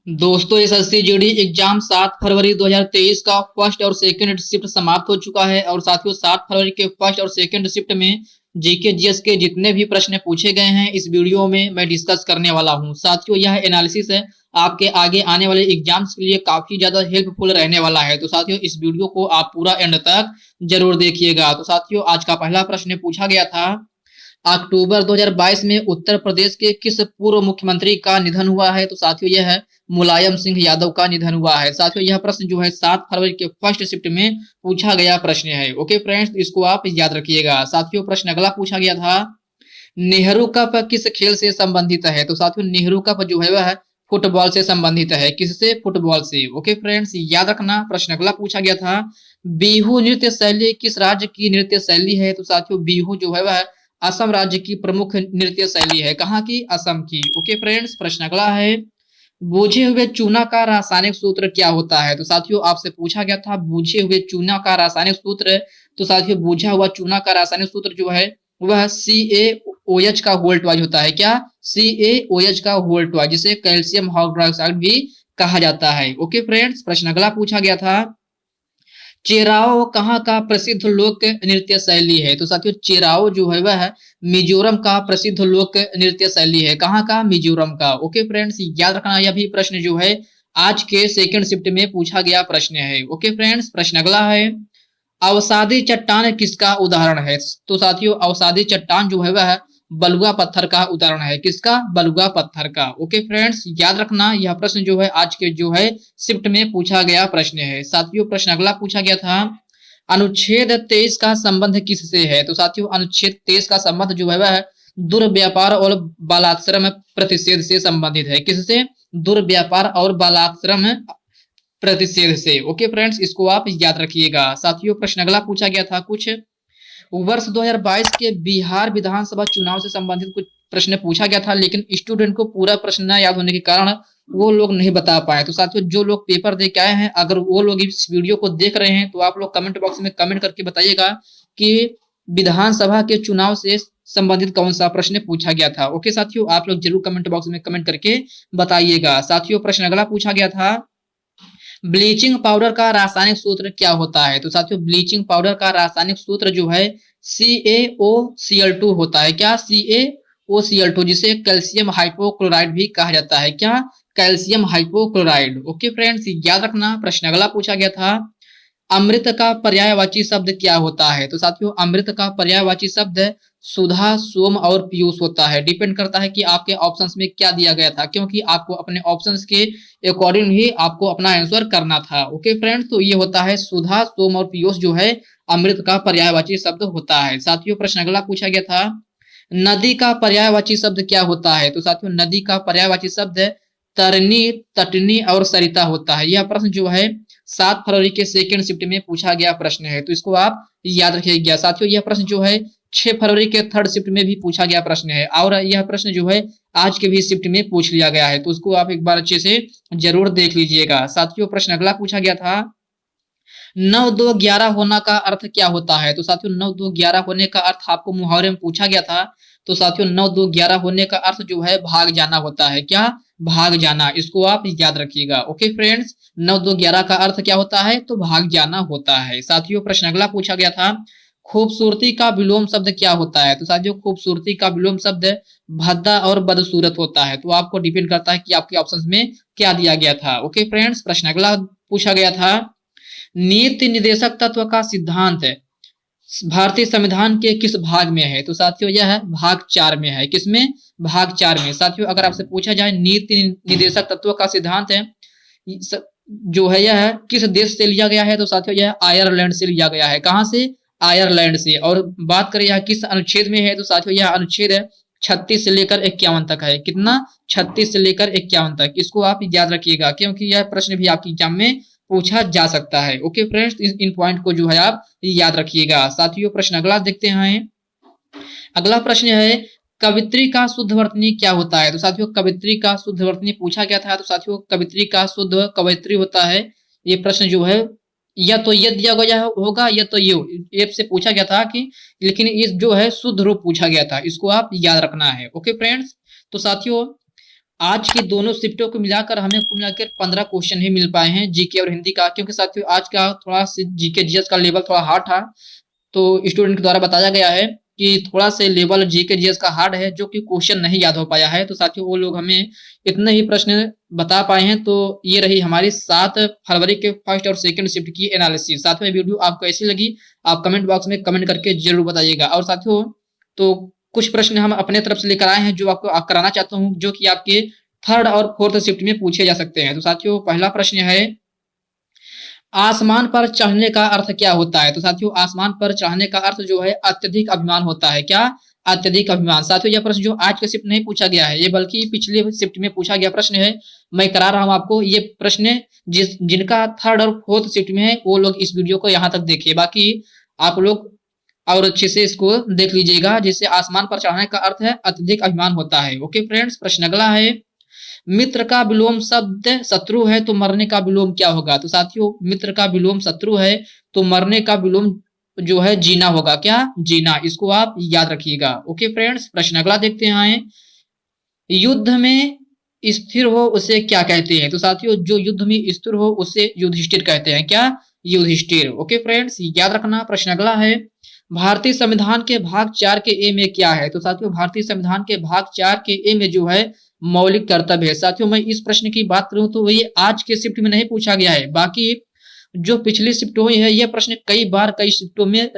दोस्तों SSC GD exam 7 फरवरी 2023 का first और सेकंड शिफ्ट समाप्त हो चुका है। और साथियों 7 फरवरी के फर्स्ट और सेकंड शिफ्ट में जीके जीएस के जितने भी प्रश्न पूछे गए हैं इस वीडियो में मैं डिस्कस करने वाला हूं। साथियों यह एनालिसिस है आपके आगे आने वाले एग्जाम्स के लिए काफी ज्यादा हेल्पफुल रहने वाला है। तो साथियों इस वीडियो को आप पूरा एंड तक जरूर देखिएगा। तो साथियों आज का पहला प्रश्न पूछा गया था, अक्टूबर 2022 में उत्तर प्रदेश के किस पूर्व मुख्यमंत्री का निधन हुआ है? तो साथियों यह है मुलायम सिंह यादव का निधन हुआ है। साथियों यह प्रश्न जो है 7 फरवरी के फर्स्ट शिफ्ट में पूछा गया प्रश्न है। ओके फ्रेंड्स, इसको आप याद रखिएगा। साथियों प्रश्न अगला पूछा गया था, नेहरू कप किस खेल से संबंधित है? तो साथियों नेहरू कप जो है वह फुटबॉल से संबंधित है। किससे? फुटबॉल से। ओके फ्रेंड्स याद रखना। प्रश्न अगला पूछा गया था, बिहू नृत्य शैली किस राज्य की नृत्य शैली है? तो साथियों बिहू जो है वह असम राज्य की प्रमुख नृत्य शैली है। कहाँ की? असम की। ओके फ्रेंड्स प्रश्न अगला है, बूझे हुए चूना का रासायनिक सूत्र क्या होता है? तो साथियों आपसे पूछा गया था बूझे हुए चूना का रासायनिक सूत्र। तो साथियों बूझा हुआ चूना का रासायनिक सूत्र जो है वह CaOH का होल ट्वाइज होता है। क्या? CaOH का होल ट्वाइज, जिसे कैल्शियम हाइड्रोक्साइड भी कहा जाता है। ओके फ्रेंड्स प्रश्न अगला पूछा गया था, चेराओ कहाँ का प्रसिद्ध लोक नृत्य शैली है? तो साथियों चेराओ जो है वह मिजोरम का प्रसिद्ध लोक नृत्य शैली है। कहाँ का? मिजोरम का। ओके फ्रेंड्स याद रखना, यह भी प्रश्न जो है आज के सेकंड शिफ्ट में पूछा गया प्रश्न है। ओके फ्रेंड्स प्रश्न अगला है, अवसादी चट्टान किसका उदाहरण है? तो साथियों अवसादी चट्टान जो है वह बलुआ पत्थर का उदाहरण है। किसका? बलुआ पत्थर का। ओके फ्रेंड्स याद रखना, यह प्रश्न जो है आज के जो है शिफ्ट में पूछा गया प्रश्न है। साथियों प्रश्न अगला पूछा गया था, अनुच्छेद 23 का संबंध किससे है? तो साथियों अनुच्छेद 23 का संबंध जो है वह दुर्व्यापार और बालाश्रम प्रतिषेध से संबंधित है। किससे? दुर्व्यापार और बालाश्रम प्रतिषेध से। ओके फ्रेंड्स इसको आप याद रखिएगा। साथियों प्रश्न अगला पूछा गया था, कुछ वर्ष 2022 के बिहार विधानसभा चुनाव से संबंधित कुछ प्रश्न पूछा गया था, लेकिन स्टूडेंट को पूरा प्रश्न न याद होने के कारण वो लोग नहीं बता पाए। तो साथियों जो लोग पेपर दे के आए हैं, अगर वो लोग इस वीडियो को देख रहे हैं तो आप लोग कमेंट बॉक्स में कमेंट करके बताइएगा कि विधानसभा के चुनाव से संबंधित कौन सा प्रश्न पूछा गया था। ओके साथियों आप लोग जरूर कमेंट बॉक्स में कमेंट करके बताइएगा। साथियों प्रश्न अगला पूछा गया था, ब्लीचिंग पाउडर का रासायनिक सूत्र क्या होता है? तो साथियों ब्लीचिंग पाउडर का रासायनिक सूत्र जो है CaOCl2 होता है। क्या? CaOCl2, जिसे कैल्शियम हाइपोक्लोराइड भी कहा जाता है। क्या? Calcium hypochloride. ओके फ्रेंड्स याद रखना। प्रश्न अगला पूछा गया था, अमृत का पर्यायवाची शब्द क्या होता है? तो साथियों अमृत का पर्यायवाची शब्द सुधा, सोम और पीयूष होता है। डिपेंड करता है कि आपके ऑप्शंस में क्या दिया गया था, क्योंकि आपको अपने ऑप्शंस के अकॉर्डिंग ही आपको अपना आंसर करना था। ओके फ्रेंड्स तो ये होता है सुधा, सोम और पीयूष जो है अमृत का पर्यायवाची शब्द होता है। साथियों प्रश्न अगला पूछा गया था, नदी का पर्यायवाची शब्द क्या होता है? तो साथियों नदी का पर्यायवाची शब्द तरनी, तटनी और सरिता होता है। यह प्रश्न जो है 7 फरवरी के सेकंड शिफ्ट में पूछा गया प्रश्न है, तो इसको आप याद रखिएगा। साथियों यह प्रश्न जो है 6 फरवरी के थर्ड शिफ्ट में भी पूछा गया प्रश्न है, और यह प्रश्न जो है आज के भी शिफ्ट में पूछ लिया गया है, तो उसको आप एक बार अच्छे से जरूर देख लीजिएगा। साथियों प्रश्न अगला पूछा गया था, 9 2 11 होना का अर्थ क्या होता है? तो साथियों 9 2 11 होने का अर्थ आपको मुहावरे में पूछा गया था। तो साथियों 9 2 11 होने का अर्थ जो है भाग जाना होता है। क्या? भाग जाना। इसको आप याद रखिएगा। ओके फ्रेंड्स 9 2 11 का अर्थ क्या होता है? तो भाग जाना होता है। साथियों प्रश्न अगला पूछा गया था, खूबसूरती का विलोम शब्द क्या होता है? तो साथियों खूबसूरती का विलोम शब्द भद्दा और बदसूरत होता है। तो आपको डिपेंड करता है कि आपके ऑप्शंस में क्या दिया गया था। ओके फ्रेंड्स प्रश्न अगला पूछा गया था, नीति निर्देशक तत्व का सिद्धांत भारतीय संविधान के किस भाग में है? तो साथियों यह भाग 4 में है। किसमें? भाग 4 में। साथियों अगर आपसे पूछा जाए नीति निर्देशक तत्व का सिद्धांत है जो है यह किस देश से लिया गया है? तो साथियों यह आयरलैंड से लिया गया है। कहां से? आयरलैंड से। और बात करें यह किस अनुच्छेद में है? तो साथियों यह अनुच्छेद 36 से लेकर 51 तक है। कितना? 36 से लेकर 51 तक। इसको आप याद रखिएगा, क्योंकि यह प्रश्न भी आपकी एग्जाम में पूछा जा सकता है। ओके फ्रेंड्स इन पॉइंट को जो है आप याद रखिएगा। साथियों प्रश्न अगला देखते हैं। अगला प्रश्न है, कवित्री का शुद्ध वर्तनी क्या होता है? तो साथियों कवित्री का शुद्ध वर्तनी पूछा गया था। तो साथियों कवित्री का शुद्ध कवयित्री होता है। ये प्रश्न जो है या तो ये दिया गया होगा या तो ये से पूछा गया था कि, लेकिन इस जो है शुद्ध रूप पूछा गया था। इसको आप याद रखना है। ओके फ्रेंड्स तो साथियों आज की दोनों शिफ्टों को मिलाकर हमें कुल मिलाकर 15 क्वेश्चन ही मिल पाए हैं जीके और हिंदी का, क्योंकि साथियों आज का थोड़ा जीके जीएस का लेवल थोड़ा हार्ड था। तो स्टूडेंट के द्वारा बताया गया है कि थोड़ा से लेवल जीके जीएस का हार्ड है, जो कि क्वेश्चन नहीं याद हो पाया है। तो साथियों वो लोग हमें इतने ही प्रश्न बता पाए हैं। तो ये रही हमारी 7 फरवरी के फर्स्ट और सेकंड शिफ्ट की एनालिसिस। साथियों ये वीडियो आपको कैसी लगी आप कमेंट बॉक्स में कमेंट करके जरूर बताइएगा। और साथियों तो कुछ प्रश्न हम अपने तरफ से लेकर आए हैं जो आपको कराना चाहता हूँ, जो कि आपके थर्ड और फोर्थ शिफ्ट में पूछे जा सकते हैं। तो साथियों पहला प्रश्न है, आसमान पर चढ़ने का अर्थ क्या होता है? तो साथियों आसमान पर चढ़ने का अर्थ जो है अत्यधिक अभिमान होता है। क्या? अत्यधिक अभिमान। साथियों यह प्रश्न जो आज के शिफ्ट नहीं पूछा गया है, ये बल्कि पिछले शिफ्ट में पूछा गया प्रश्न है। मैं करा रहा हूं आपको ये प्रश्न, जिनका थर्ड और फोर्थ शिफ्ट में है वो लोग इस वीडियो को यहाँ तक देखिए, बाकी आप लोग और अच्छे से इसको देख लीजिएगा। जिससे आसमान पर चढ़ने का अर्थ है अत्यधिक अभिमान होता है। ओके फ्रेंड्स, प्रश्न अगला है, मित्र का विलोम शब्द शत्रु है तो मरने का विलोम क्या होगा? तो साथियों मित्र का विलोम शत्रु है तो मरने का विलोम जो है जीना होगा। क्या? जीना। इसको आप याद रखिएगा। ओके फ्रेंड्स, प्रश्न अगला देखते हैं, युद्ध में स्थिर हो उसे क्या कहते हैं? तो साथियों जो युद्ध में स्थिर हो उसे युधिष्ठिर कहते हैं। क्या? युधिष्ठिर। ओके फ्रेंड्स याद रखना। प्रश्न अगला है, भारतीय संविधान के भाग 4 के ए में क्या है? तो साथियों भारतीय संविधान के भाग 4 के ए में जो है मौलिक कर्तव्य है। साथियों मैं इस प्रश्न की बात करूं तो ये आज के शिफ्ट में नहीं पूछा गया है, बाकी जो पिछली शिफ्ट हुई है यह प्रश्न कई बार कई शिफ्टों में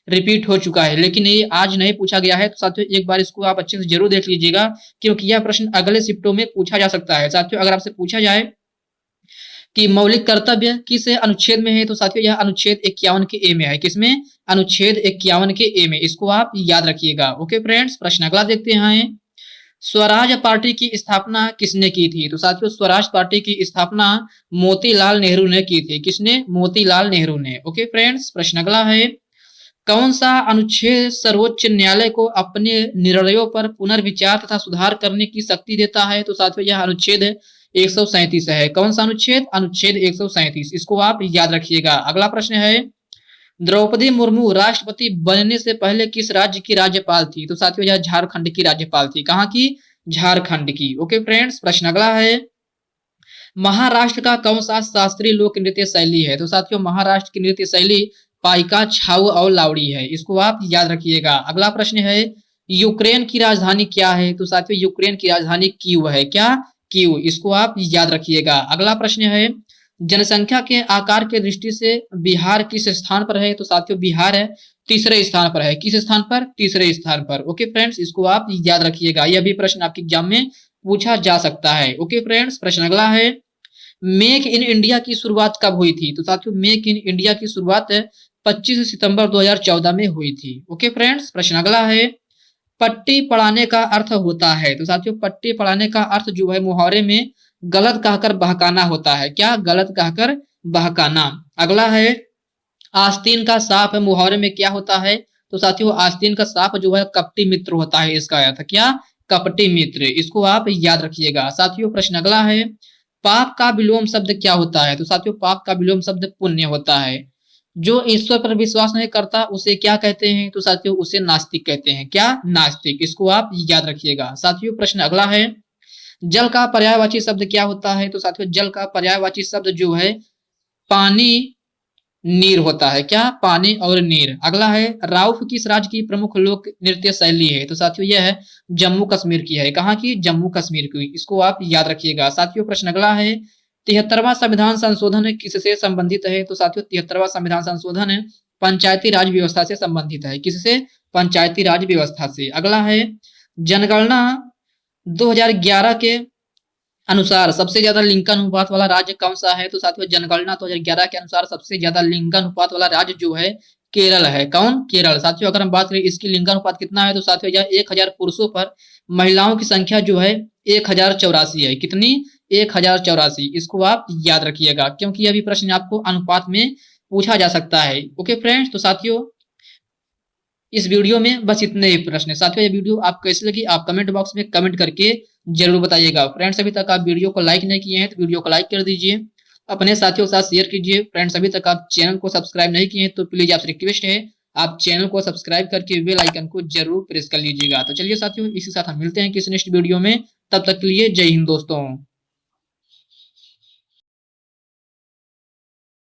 रिपीट हो चुका है, लेकिन ये आज नहीं पूछा गया है। तो साथियों एक बार इसको आप अच्छे से जरूर देख लीजिएगा, क्योंकि यह प्रश्न अगले शिफ्टों में पूछा जा सकता है। साथियों अगर आपसे पूछा जाए कि मौलिक कर्तव्य किस अनुच्छेद में है, तो साथियों यह अनुच्छेद 51 के ए में है। किसमें? अनुच्छेद 51 के ए में। इसको आप याद रखिएगा। ओके फ्रेंड्स, प्रश्न अगला देखते हैं, स्वराज पार्टी की स्थापना किसने की थी? तो साथियों स्वराज पार्टी की स्थापना मोतीलाल नेहरू ने की थी। किसने? मोतीलाल नेहरू ने। ओके फ्रेंड्स, प्रश्न अगला है, कौन सा अनुच्छेद सर्वोच्च न्यायालय को अपने निर्णयों पर पुनर्विचार तथा सुधार करने की शक्ति देता है? तो साथियों यह अनुच्छेद 137 है। कौन सा अनुच्छेद? अनुच्छेद 137। इसको आप याद रखिएगा। अगला प्रश्न है, द्रौपदी मुर्मू राष्ट्रपति बनने से पहले किस राज्य की राज्यपाल थी? तो साथियों यह झारखंड की राज्यपाल थी। कहाँ की? झारखंड की। ओके फ्रेंड्स, प्रश्न अगला है, महाराष्ट्र का कौन सा शास्त्रीय लोक नृत्य शैली है? तो साथियों महाराष्ट्र की नृत्य शैली पाइका, छाऊ और लावड़ी है। इसको आप याद रखिएगा। अगला प्रश्न है, यूक्रेन की राजधानी क्या है? तो साथियों यूक्रेन की राजधानी कीव है। क्या? कीव। इसको आप याद रखिएगा। अगला प्रश्न है, जनसंख्या के आकार के दृष्टि से बिहार किस स्थान पर है? तो साथियों बिहार है तीसरे स्थान पर है। किस स्थान पर? तीसरे स्थान पर। ओके फ्रेंड्स, इसको आप याद रखिएगा। यह भी प्रश्न आपके एग्जाम में पूछा जा सकता है। ओके फ्रेंड्स, प्रश्न अगला है, मेक इन इंडिया की शुरुआत कब हुई थी? तो साथियों मेक इन इंडिया की शुरुआत 25 सितंबर 2014 में हुई थी। ओके फ्रेंड्स, प्रश्न अगला है, पट्टी पढ़ाने का अर्थ होता है? तो साथियों पट्टी पढ़ाने का अर्थ जो है मुहावरे में गलत कहकर बहकाना होता है। क्या? गलत कहकर बहकाना। अगला है, आस्तीन का सांप मुहावरे में क्या होता है? तो साथियों आस्तीन का सांप जो है कपटी मित्र होता है। इसका अर्थ क्या? कपटी मित्र। इसको आप याद रखिएगा। साथियों प्रश्न अगला है, पाप का विलोम शब्द क्या होता है? तो साथियों पाप का विलोम शब्द पुण्य होता है। जो ईश्वर पर विश्वास नहीं करता उसे क्या कहते हैं? तो साथियों उसे नास्तिक कहते हैं। क्या? नास्तिक। इसको आप याद रखिएगा। साथियों प्रश्न अगला है, जल का पर्यायवाची शब्द क्या होता है? तो साथियों जल का पर्यायवाची शब्द जो है पानी, नीर होता है। क्या? पानी और नीर। अगला है, राउफ किस राज्य की प्रमुख लोक नृत्य शैली है? तो साथियों यह है जम्मू कश्मीर की है। कहाँ की? जम्मू कश्मीर की। इसको आप याद रखिएगा। साथियों प्रश्न अगला है, 73वां संविधान संशोधन किससे संबंधित है? तो साथियों 73वां संविधान संशोधन पंचायती राज व्यवस्था से संबंधित है। किससे? पंचायती राज व्यवस्था से। अगला है, जनगणना 2011 के अनुसार सबसे ज्यादा लिंगानुपात वाला राज्य कौन सा है? तो साथियों जनगणना 2011 के अनुसार सबसे ज्यादा लिंगानुपात वाला राज्य जो है केरल है। कौन? केरल। साथियों अगर हम बात करें इसकी लिंगानुपात कितना है, तो साथियों यह 1000 पुरुषों पर महिलाओं की संख्या जो है 1084 है। कितनी? 1084। इसको आप याद रखिएगा, क्योंकि यह भी प्रश्न आपको अनुपात में पूछा जा सकता है। ओके फ्रेंड्स, तो साथियों इस वीडियो में बस इतने ही प्रश्न है। साथियों ये वीडियो आपको कैसी लगी आप कमेंट बॉक्स में कमेंट करके जरूर बताइएगा। फ्रेंड्स अभी तक आप वीडियो को लाइक नहीं किए हैं तो वीडियो को लाइक कर दीजिए, अपने साथियों के साथ शेयर कीजिए। फ्रेंड्स अभी तक आप चैनल को सब्सक्राइब नहीं किए हैं तो प्लीज आपसे रिक्वेस्ट है आप चैनल को सब्सक्राइब करके बेल आइकन को जरूर प्रेस कर लीजिएगा। तो चलिए साथियों, इसी के साथ हम मिलते हैं किसी नेक्स्ट वीडियो में। तब तक के लिए जय हिंद दोस्तों।